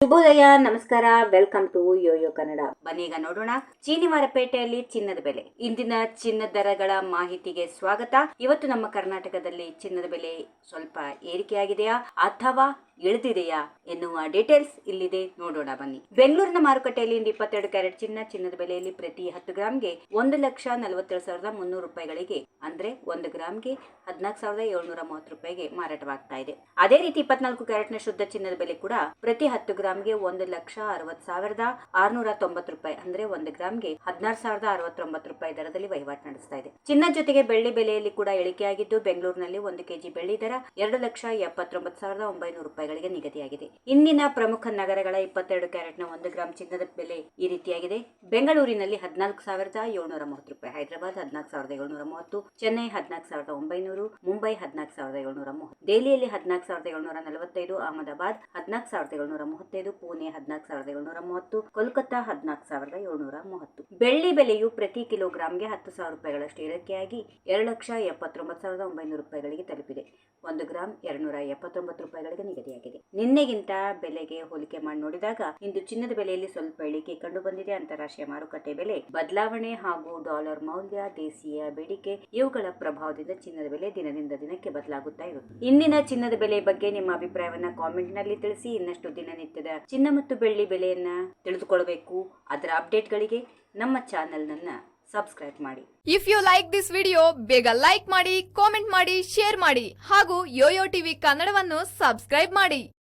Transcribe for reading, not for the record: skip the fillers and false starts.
ಶುಭೋದಯ, ನಮಸ್ಕಾರ, welcome to Yoyo Kannada. ಬನ್ನೀಗ ನೋಡೋಣ ಚೀನಿ ಮಾರುಕಟ್ಟೆಯಲ್ಲಿ ಚಿನ್ನದ ಬೆಲೆ. ಇಂದಿನ ಚಿನ್ನದ ದರಗಳ ಮಾಹಿತಿಗೆ ಸ್ವಾಗತ. ಇವತ್ತು ನಮ್ಮ ಕರ್ನಾಟಕದಲ್ಲಿ ಚಿನ್ನದ ಬೆಲೆ ಸ್ವಲ್ಪ ಏರಿಕೆಯಾಗಿದೆಯಾ ಅಥವಾ ಇಳಿದಿದೆಯಾ ಎನ್ನುವ ಡೀಟೇಲ್ಸ್ ಇಲ್ಲಿದೆ, ನೋಡೋಣ ಬನ್ನಿ. ಬೆಂಗಳೂರಿನ ಮಾರುಕಟ್ಟೆಯಲ್ಲಿ ಇಂದು 22 ಕ್ಯಾರೆಟ್ ಚಿನ್ನದ ಬೆಲೆಯಲ್ಲಿ ಪ್ರತಿ 10 ಗ್ರಾಮ್ಗೆ 1,47,300 ರೂಪಾಯಿಗಳಿಗೆ, ಅಂದ್ರೆ 1 ಗ್ರಾಮ್ಗೆ 14,730 ರೂಪಾಯಿಗೆ ಮಾರಾಟವಾಗ್ತಾ ಇದೆ. ಅದೇ ರೀತಿ 24 ಕ್ಯಾರೆಟ್ನ ಶುದ್ಧ ಚಿನ್ನದ ಬೆಲೆ ಕೂಡ ಪ್ರತಿ 10 ಗ್ರಾಮ್ಗೆ 1,60,690 ರೂಪಾಯಿ, ಅಂದ್ರೆ 1 ಗ್ರಾಮ್ಗೆ 16,069 ರೂಪಾಯಿ ದರದಲ್ಲಿ ವಹಿವಾಟು ನಡೆಸ್ತಾ ಇದೆ. ಚಿನ್ನ ಜೊತೆಗೆ ಬೆಳ್ಳಿ ಬೆಲೆಯಲ್ಲಿ ಕೂಡ ಇಳಿಕೆಯಾಗಿದ್ದು, ಬೆಂಗಳೂರಿನಲ್ಲಿ 1 ಕೆಜಿ ಬೆಳ್ಳಿ ದರ 2,79,900 ರೂಪಾಯಿಗಳಿಗೆ ನಿಗದಿಯಾಗಿದೆ. ಇಂದಿನ ಪ್ರಮುಖ ನಗರಗಳ 22 ಕ್ಯಾರೆಟ್ನ 1 ಗ್ರಾಂ ಚಿನ್ನದ ಬೆಲೆ ಈ ರೀತಿಯಾಗಿದೆ. ಬೆಂಗಳೂರಿನಲ್ಲಿ 14,730 ರೂಪಾಯಿ, ಹೈದರಾಬಾದ್ 14,730, ಚೆನ್ನೈ 14,900, ಮುಂಬೈ 14,730, ದೆಹಲಿಯಲ್ಲಿ 14,745, ಅಹಮದಾಬಾದ್ 14,735, ಪುಣೆ 14,730, ಕೋಲ್ಕತ್ತಾ 14,730. ಬೆಳ್ಳಿ ಬೆಲೆಯು ಪ್ರತಿ ಕಿಲೋಗ್ರಾಂಗೆ 10,000 ರೂಪಾಯಿಗಳಷ್ಟು ಏರಿಕೆಯಾಗಿ 2,79,900 ರೂಪಾಯಿಗಳಿಗೆ ತಲುಪಿದೆ. 1 ಗ್ರಾಂ 279 ರೂಪಾಯಿಗಳಿಗೆ ನಿಗದಿಯಾಗಿದೆ. ನಿನ್ನೆಗಿಂತ ಬೆಲೆಗೆ ಹೋಲಿಕೆ ಮಾಡಿ ನೋಡಿದಾಗ ಇಂದು ಚಿನ್ನದ ಬೆಲೆಯಲ್ಲಿ ಸ್ವಲ್ಪ ಇಳಿಕೆ ಕಂಡು ಬಂದಿದೆ. ಅಂತಾರಾಷ್ಟ್ರೀಯ ಮಾರುಕಟ್ಟೆ ಬೆಲೆ ಬದಲಾವಣೆ ಹಾಗೂ ಡಾಲರ್ ಮೌಲ್ಯ, ದೇಶೀಯ ಬೇಡಿಕೆ ಇವುಗಳ ಪ್ರಭಾವದಿಂದ ಚಿನ್ನದ ಬೆಲೆ ದಿನದಿಂದ ದಿನಕ್ಕೆ ಬದಲಾಗುತ್ತಾ ಇರುತ್ತೆ. ಇಂದಿನ ಚಿನ್ನದ ಬೆಲೆ ಬಗ್ಗೆ ನಿಮ್ಮ ಅಭಿಪ್ರಾಯವನ್ನ ಕಾಮೆಂಟ್ ನಲ್ಲಿ ತಿಳಿಸಿ. ಇನ್ನಷ್ಟು ದಿನನಿತ್ಯದ ಚಿನ್ನ ಮತ್ತು ಬೆಳ್ಳಿ ಬೆಲೆಯನ್ನ ತಿಳಿದುಕೊಳ್ಳಬೇಕು. ಅದರ ಅಪ್ಡೇಟ್ಗಳಿಗೆ ನಮ್ಮ ಚಾನೆಲ್ ನನ್ನ ಸಬ್ಸ್ಕ್ರೈಬ್ ಮಾಡಿ. If you like this video, ಬೇಗ ಲೈಕ್ ಮಾಡಿ, ಕಾಮೆಂಟ್ ಮಾಡಿ, ಶೇರ್ ಮಾಡಿ ಹಾಗೂ ಯೋಯೋ ಟಿವಿ ಕನ್ನಡವನ್ನು ಸಬ್ಸ್ಕ್ರೈಬ್ ಮಾಡಿ.